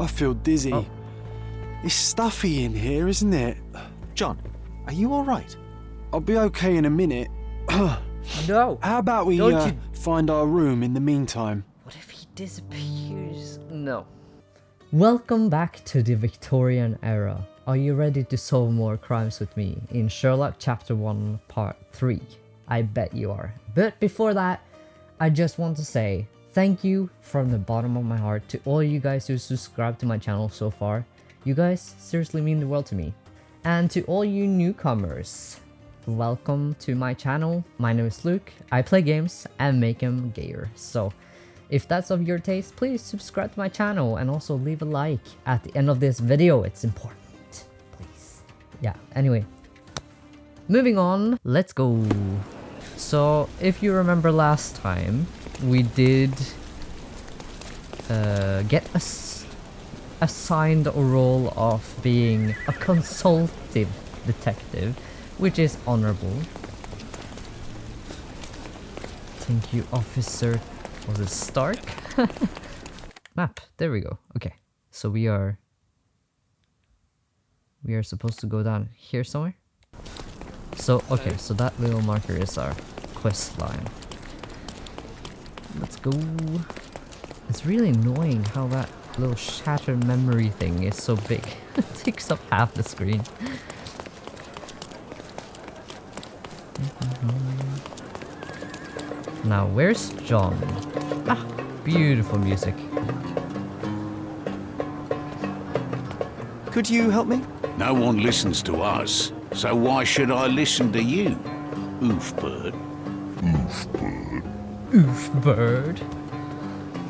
I feel dizzy. Oh. It's stuffy in here, isn't it? John, are you all right? I'll be okay in a minute. No. How about we Don't you- find our room in the meantime? What if he disappears? No. Welcome back to the Victorian era. Are you ready to solve more crimes with me in Sherlock Chapter 1 Part 3? I bet you are. But before that, I just want to say thank you from the bottom of my heart to all you guys who subscribed to my channel so far. You guys seriously mean the world to me. And to all you newcomers, welcome to my channel. My name is Luke. I play games and make them gayer. So if that's of your taste, please subscribe to my channel and also leave a like at the end of this video. It's important. Please. Yeah, anyway. Moving on, let's go. So if you remember last time, we did get assigned a role of being a consultative detective, which is honorable. Thank you, officer. Was it Stark? Map. There we go. Okay, so we are supposed to go down here somewhere. So okay, so that little marker is our quest line. Let's go. It's really annoying how that little shattered memory thing is so big. It takes up half the screen. Now, where's John? Ah, beautiful music. Could you help me? No one listens to us, so why should I listen to you, oof bird? Oof bird.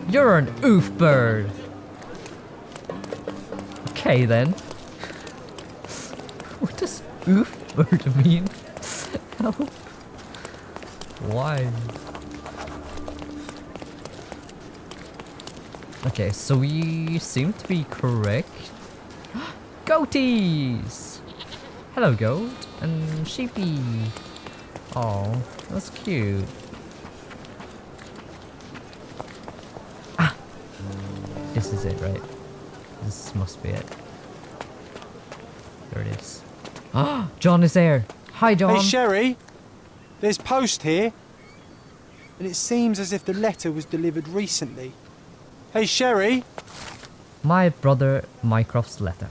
You're an oof bird. Okay then. What does oof bird mean? Help. Why? Okay, so we seem to be correct. Goaties! Hello, goat and sheepy. Oh, that's cute. Ah! This is it, right? This must be it. There it is. Ah! John is there! Hi, John! Hey, Sherry. There's post here. And it seems as if the letter was delivered recently. Hey, Sherry. My brother Mycroft's letter.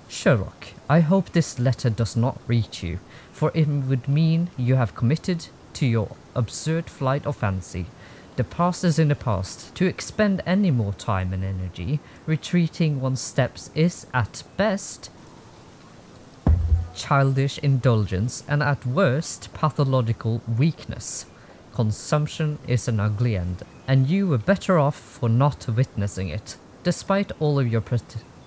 Sherlock, I hope this letter does not reach you, for it would mean you have committed to your absurd flight of fancy. The past is in the past. To expend any more time and energy, retreating one's steps is at best childish indulgence and at worst pathological weakness. Consumption is an ugly end, and you were better off for not witnessing it. Despite all of your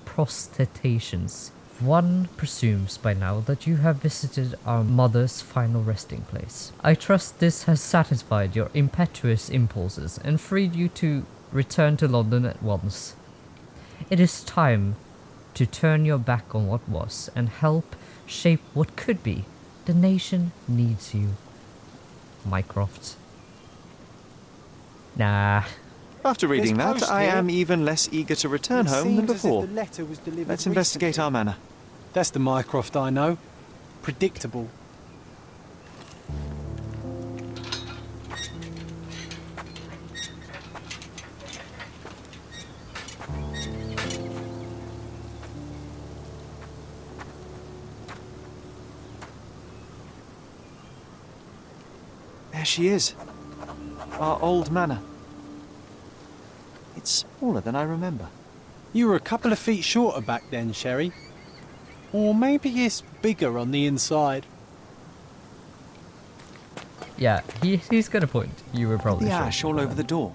protestations, one presumes by now that you have visited our mother's final resting place. I trust this has satisfied your impetuous impulses and freed you to return to London at once. It is time to turn your back on what was and help shape what could be. The nation needs you. Mycroft. Nah. After reading There's that, post I here. am even less eager to return It home than seems as if before. the letter was delivered Let's investigate recently. our manor. That's the Mycroft I know. Predictable. There she is. Our old manor. It's smaller than I remember. You were a couple of feet shorter back then, Sherry. Or maybe it's bigger on the inside. Yeah, he's got a point. You were probably The short. ash all over the door.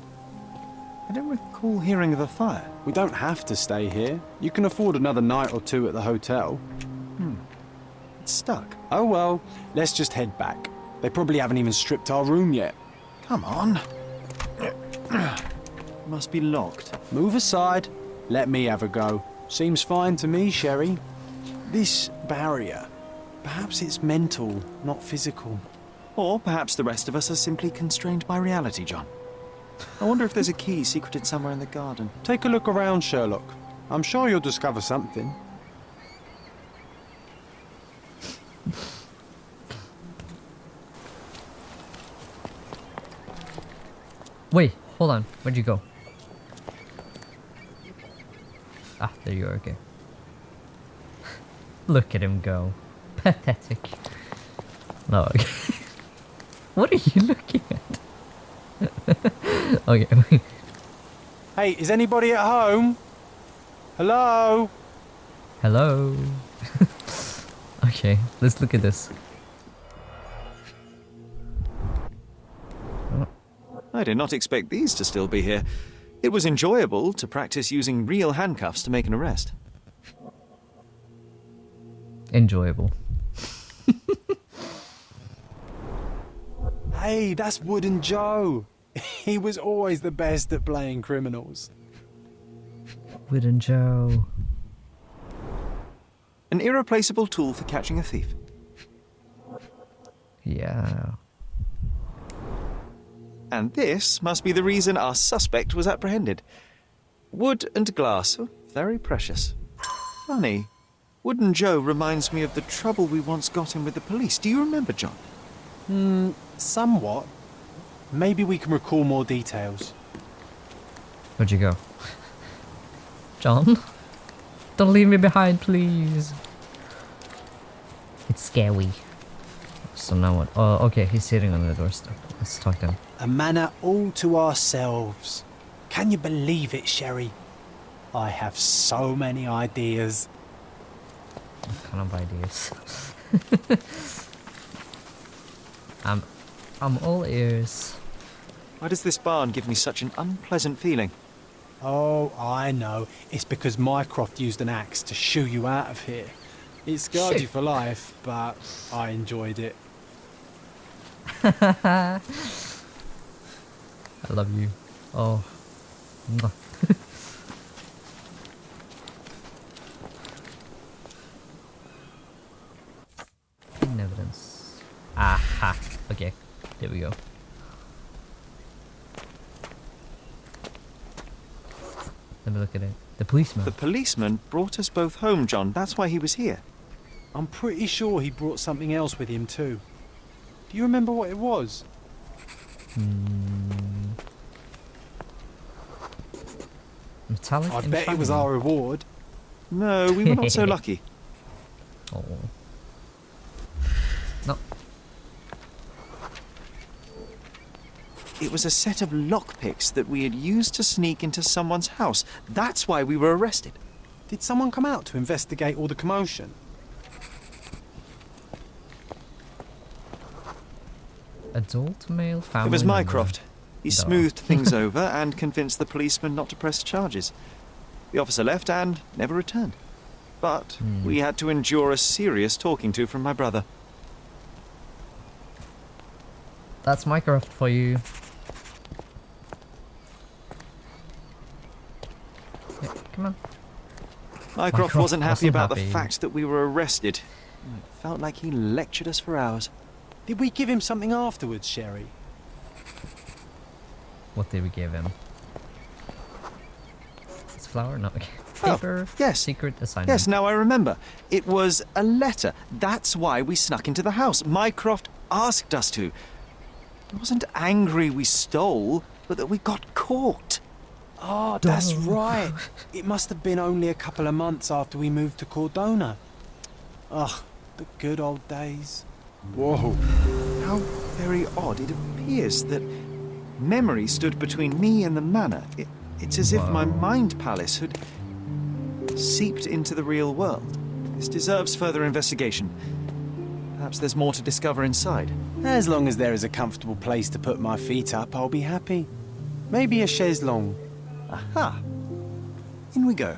I don't recall hearing of a fire. We don't have to stay here. You can afford another night or two at the hotel. It's stuck. Oh well, let's just head back. They probably haven't even stripped our room yet. Come on. Must be locked. Move aside. Let me have a go. Seems fine to me, Sherry. This barrier. Perhaps it's mental, not physical. Or perhaps the rest of us are simply constrained by reality, John. I wonder if there's a key secreted somewhere in the garden. Take a look around, Sherlock. I'm sure you'll discover something. Wait, hold on. Where'd you go? Ah, there you are, okay. Look at him go. Pathetic. No, okay. What are you looking at? Okay. Hey, is anybody at home? Hello? Hello? Okay, let's look at this. I did not expect these to still be here. It was enjoyable to practice using real handcuffs to make an arrest. Enjoyable. Hey, that's Wooden Joe. He was always the best at playing criminals. Wooden Joe. An irreplaceable tool for catching a thief. Yeah. And this must be the reason our suspect was apprehended. Wood and glass, oh, very precious. Funny, Wooden Joe reminds me of the trouble we once got in with the police. Do you remember, John? Somewhat. Maybe we can recall more details. Where'd you go? John? Don't leave me behind, please. It's scary. So now what? Oh, okay, he's sitting on the doorstep. Let's talk to him. A manor all to ourselves. Can you believe it, Sherry? I have so many ideas. What kind of ideas? I'm all ears. Why does this barn give me such an unpleasant feeling? Oh, I know. It's because Mycroft used an axe to shoo you out of here. It scarred you for life, but I enjoyed it. I love you. Oh. Mwah. Hidden evidence. Aha. Okay. There we go. Let me look at it. The policeman. The policeman brought us both home, John. That's why he was here. I'm pretty sure he brought something else with him too. Do you remember what it was? Metallic. I bet it was our reward. No, we were not so lucky. Oh. No. It was a set of lockpicks that we had used to sneak into someone's house. That's why we were arrested. Did someone come out to investigate all the commotion? Adult male family. It was member. Mycroft. He Duh. smoothed things over and convinced the policeman not to press charges. The officer left and never returned. But we had to endure a serious talking to from my brother. That's Mycroft for you. Yeah, come on. Mycroft wasn't happy about the happy. fact that we were arrested. It felt like he lectured us for hours. Did we give him something afterwards, Sherry? What did we give him? It's flour? No. Okay. Oh, Paper. yes. Secret assignment. Yes, now I remember. It was a letter. That's why we snuck into the house. Mycroft asked us to. He wasn't angry we stole, but that we got caught. Oh, that's right. It must have been only a couple of months after we moved to Cordona. Ugh, the good old days. Whoa. How very odd. It appears that memory stood between me and the manor. It's as if my mind palace had seeped into the real world. This deserves further investigation. Perhaps there's more to discover inside. As long as there is a comfortable place to put my feet up, I'll be happy. Maybe a chaise longue. Aha! In we go.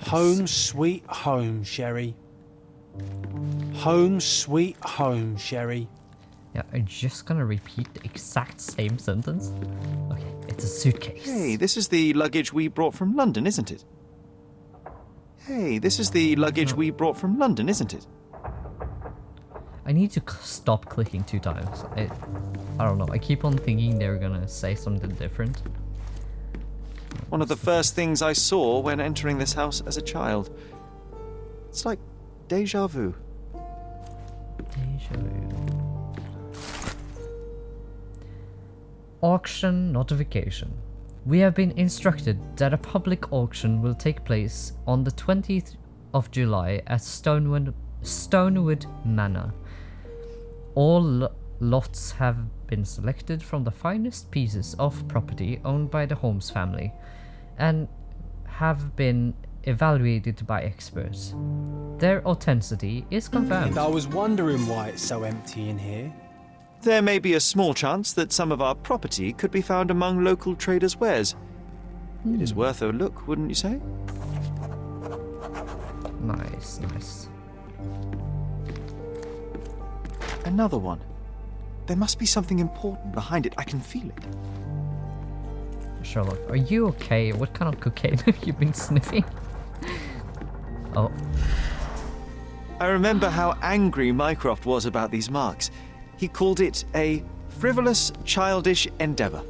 Home sweet home, Sherry. Home sweet home, Sherry. Yeah, I'm just gonna repeat the exact same sentence. Okay, it's a suitcase. Hey, this is the luggage we brought from London, isn't it? Hey, this is the luggage we brought from London, isn't it? I need to stop clicking 2 times. I don't know. I keep on thinking they're gonna say something different. One of the first things I saw when entering this house as a child. It's like déjà vu. Deja vu. Auction notification. We have been instructed that a public auction will take place on the 20th of July at Stonewood Manor. All lots have been selected from the finest pieces of property owned by the Holmes family and have been evaluated by experts. Their authenticity is confirmed. And I was wondering why it's so empty in here. There may be a small chance that some of our property could be found among local traders' wares. It is worth a look, wouldn't you say? Nice, nice. Another one. There must be something important behind it. I can feel it. Sherlock, are you okay? What kind of cocaine have you been sniffing? Oh. I remember how angry Mycroft was about these marks. He called it a frivolous, childish endeavor.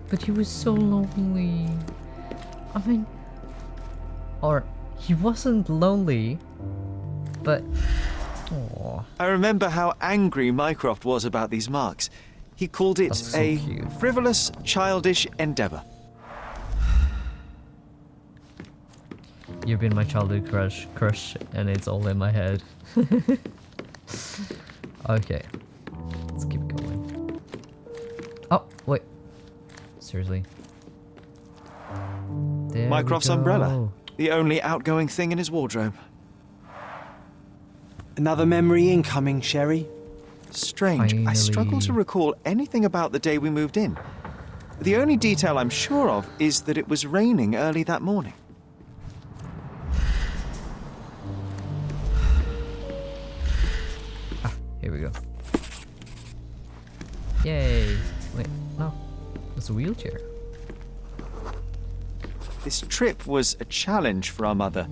But he was so lonely. I mean, or he wasn't lonely, but aww. I remember how angry Mycroft was about these marks. He called it That's so a cute. frivolous, childish endeavor. You've been my childhood crush, and it's all in my head. Okay, let's keep going. Oh, wait. Seriously. There Mycroft's we go. umbrella, the only outgoing thing in his wardrobe. Another memory incoming, Sherry. Strange. I struggle to Finally. recall anything about the day we moved in. The only detail I'm sure of is that it was raining early that morning. Here we go. Yay! Wait, no. It's a wheelchair. This trip was a challenge for our mother.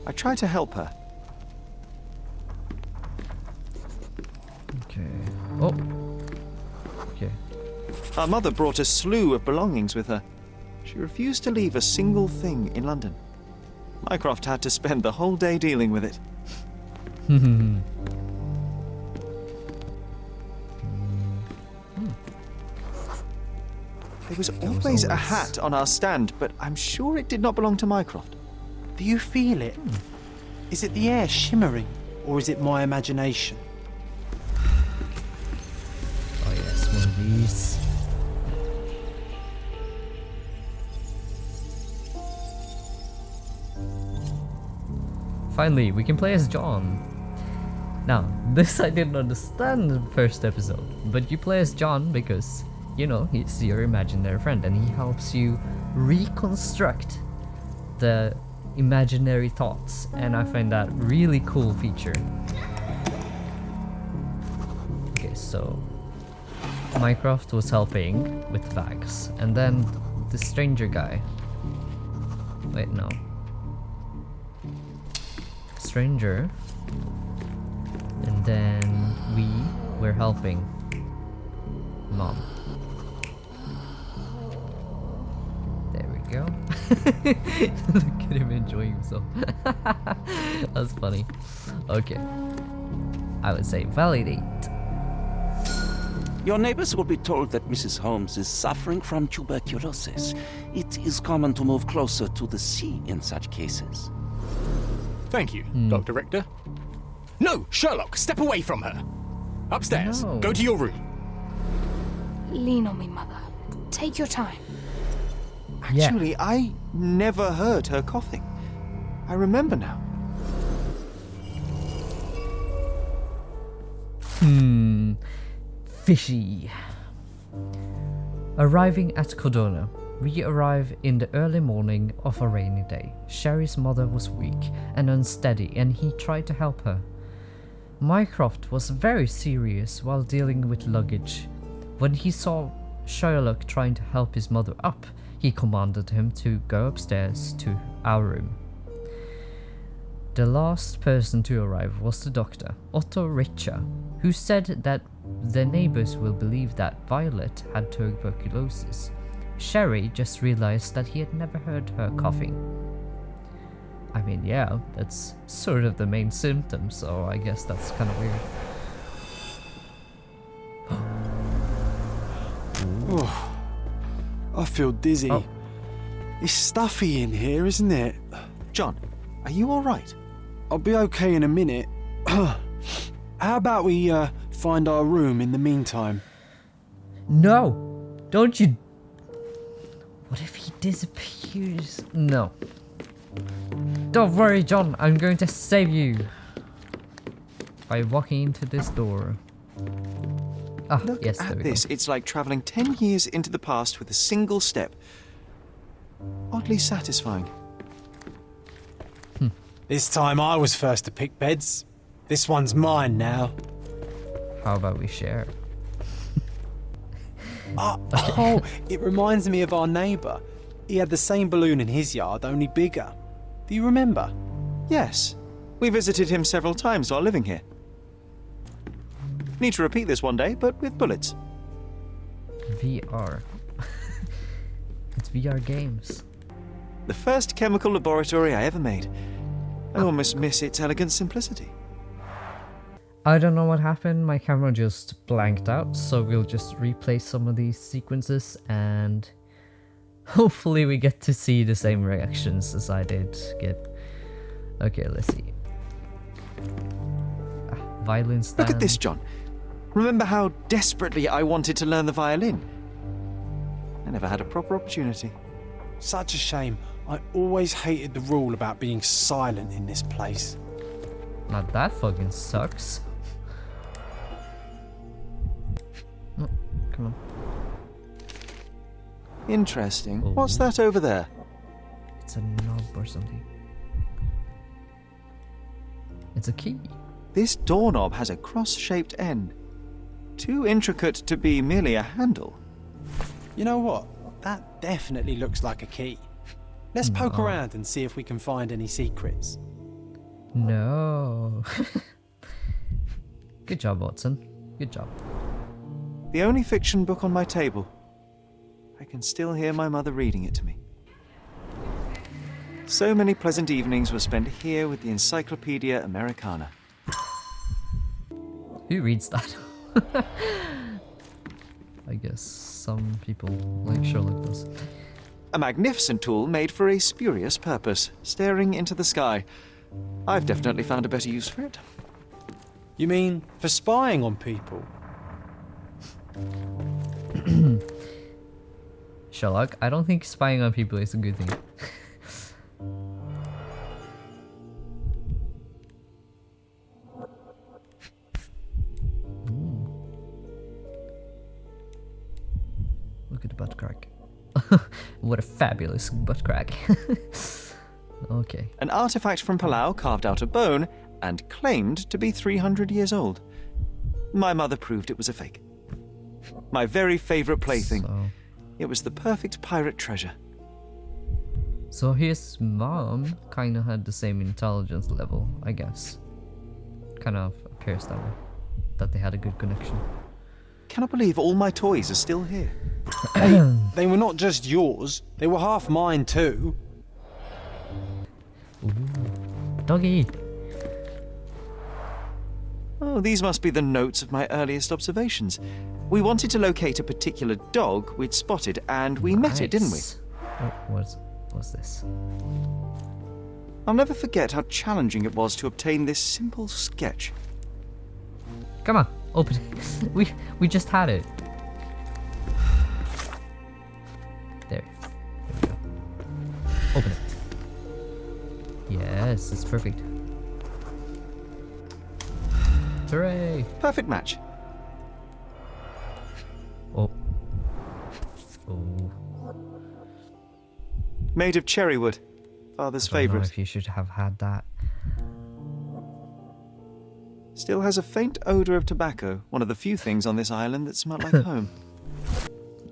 I tried to help her. Okay. Oh! Okay. Our mother brought a slew of belongings with her. She refused to leave a single thing in London. Mycroft had to spend the whole day dealing with it. There was always a hat on our stand, but I'm sure it did not belong to Mycroft. Do you feel it? Is it the air shimmering, or is it my imagination? Oh yes, one of these. Finally, we can play as John. Now, this I didn't understand in the first episode, but you play as John because, you know, he's your imaginary friend and he helps you reconstruct the imaginary thoughts, and I find that really cool feature. Okay, so Mycroft was helping with the bags, and then the stranger guy. Wait, no. Stranger. And then we were helping Mom. There we go. Look at him enjoying himself. That's funny. Okay. I would say validate. Your neighbors will be told that Mrs. Holmes is suffering from tuberculosis. It is common to move closer to the sea in such cases. Thank you, Dr. Richter. No, Sherlock, step away from her. Upstairs. No. Go to your room. Lean on me, Mother. Take your time. Yeah. Actually, I never heard her coughing. I remember now. Fishy. Arriving at Codona, we arrive in the early morning of a rainy day. Sherry's mother was weak and unsteady, and he tried to help her. Mycroft was very serious while dealing with luggage. When he saw Sherlock trying to help his mother up, he commanded him to go upstairs to our room. The last person to arrive was the doctor, Otto Richter, who said that the neighbors will believe that Violet had tuberculosis. Sherry just realized that he had never heard her coughing. I mean, yeah, that's sort of the main symptom, so I guess that's kind of weird. Oh, I feel dizzy. Oh. It's stuffy in here, isn't it? John, are you all right? I'll be okay in a minute. How about we find our room in the meantime? No! Don't you... What if he disappears? No. Don't worry, John, I'm going to save you. By walking into this door. Ah, Look yes, there at we this. go. It's like travelling 10 years into the past with a single step. Oddly satisfying. This time I was first to pick beds. This one's mine now. How about we share? Oh, it reminds me of our neighbour. He had the same balloon in his yard, only bigger. Do you remember? Yes. We visited him several times while living here. Need to repeat this one day, but with bullets. VR. It's VR games. The first chemical laboratory I ever made. I almost miss its elegant simplicity. I don't know what happened, my camera just blanked out, so we'll just replay some of these sequences and hopefully we get to see the same reactions as I did get. Okay, let's see. Violin stand. Look at this, John. Remember how desperately I wanted to learn the violin? I never had a proper opportunity. Such a shame. I always hated the rule about being silent in this place. Now that fucking sucks. Oh, come on. Interesting. Oh. What's that over there? It's a knob or something. It's a key. This doorknob has a cross-shaped end. Too intricate to be merely a handle. You know what? That definitely looks like a key. Let's poke around and see if we can find any secrets. No. Good job, Watson. Good job. The only fiction book on my table. I can still hear my mother reading it to me. So many pleasant evenings were spent here with the Encyclopedia Americana. Who reads that? I guess some people like Sherlock does. A magnificent tool made for a spurious purpose, staring into the sky. I've definitely found a better use for it. You mean for spying on people? Sherlock, I don't think spying on people is a good thing. Look at the butt crack. What a fabulous butt crack. Okay. An artifact from Palau carved out of bone and claimed to be 300 years old. My mother proved it was a fake. My very favorite plaything. So, It was the perfect pirate treasure. so his mom kind of had the same intelligence level, I guess. Kind of appears that way. That they had a good connection. Cannot believe all my toys are still here. They were not just yours, they were half mine too. Doggy! Oh, these must be the notes of my earliest observations. We wanted to locate a particular dog we'd spotted, and we met it, didn't we? Nice. What's this? I'll never forget how challenging it was to obtain this simple sketch. Come on, open it. We just had it. There we go. Open it. Yes, it's perfect. Hooray! Perfect match. Oh. Oh. Made of cherry wood. Father's I don't know favourite. if you should have had that. Still has a faint odour of tobacco, one of the few things on this island that smell like home.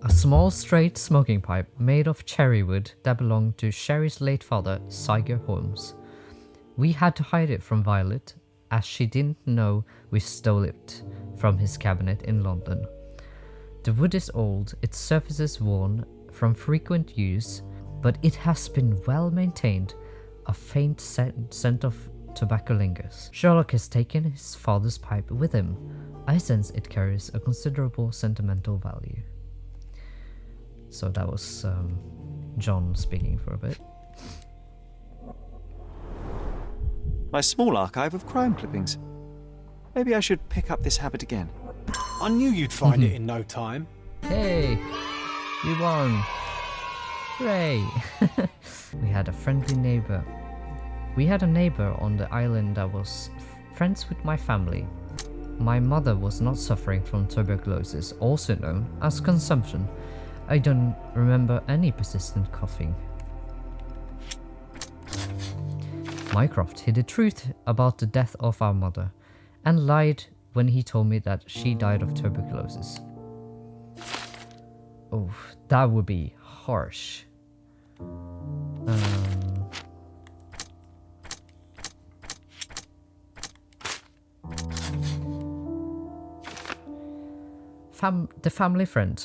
A small straight smoking pipe made of cherry wood that belonged to Sherry's late father, Siger Holmes. We had to hide it from Violet, as she didn't know we stole it from his cabinet in London. The wood is old, its surface is worn from frequent use, but it has been well maintained. A faint scent of tobacco lingers. Sherlock has taken his father's pipe with him. I sense it carries a considerable sentimental value. So that was John speaking for a bit. My small archive of crime clippings. Maybe I should pick up this habit again. I knew you'd find it in no time. Hey, we won. Hooray. We had a friendly neighbor. We had a neighbor on the island that was friends with my family. My mother was not suffering from tuberculosis, also known as consumption. I don't remember any persistent coughing. Mycroft hid the truth about the death of our mother and lied when he told me that she died of tuberculosis. Oh, that would be harsh. The family friend.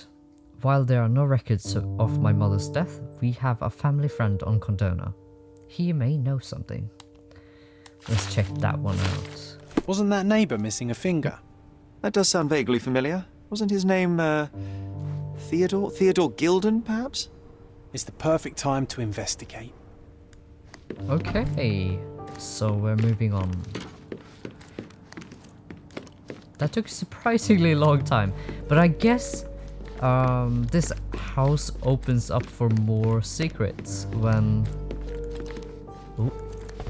While there are no records of my mother's death, we have a family friend on Condona. He may know something. Let's check that one out. Wasn't that neighbour missing a finger? That does sound vaguely familiar. Wasn't his name, Theodore? Theodore Gilden, perhaps? It's the perfect time to investigate. Okay, so we're moving on. That took a surprisingly long time, but I guess this house opens up for more secrets when... Oh,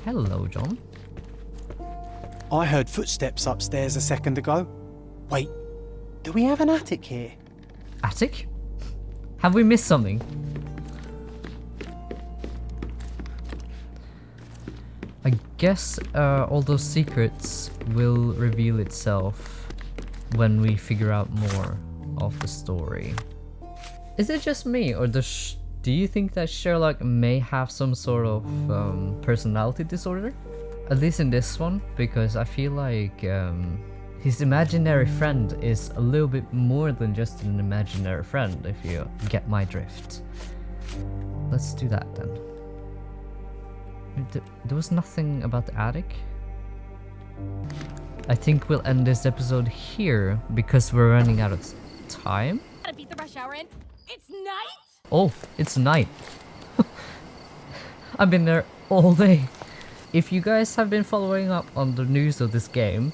hello, John. I heard footsteps upstairs a second ago. Wait, do we have an attic here? Attic? Have we missed something? I guess all those secrets will reveal itself when we figure out more of the story. Is it just me, or do you think that Sherlock may have some sort of personality disorder? At least in this one, because I feel like his imaginary friend is a little bit more than just an imaginary friend, if you get my drift. Let's do that then. There was nothing about the attic. I think we'll end this episode here because we're running out of time. Gotta beat the rush hour in. It's night. Oh, it's night. I've been there all day. If you guys have been following up on the news of this game,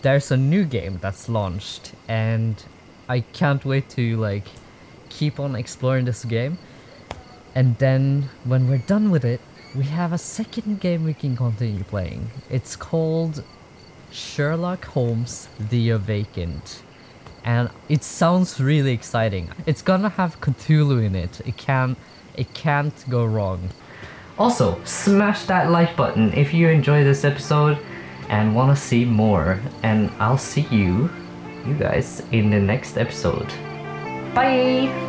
there's a new game that's launched, and I can't wait to keep on exploring this game. And then when we're done with it, we have a second game we can continue playing. It's called Sherlock Holmes The Awakened, and it sounds really exciting. It's gonna have Cthulhu in it. It can't go wrong. Also, smash that like button if you enjoyed this episode and want to see more, and I'll see you guys in the next episode. Bye!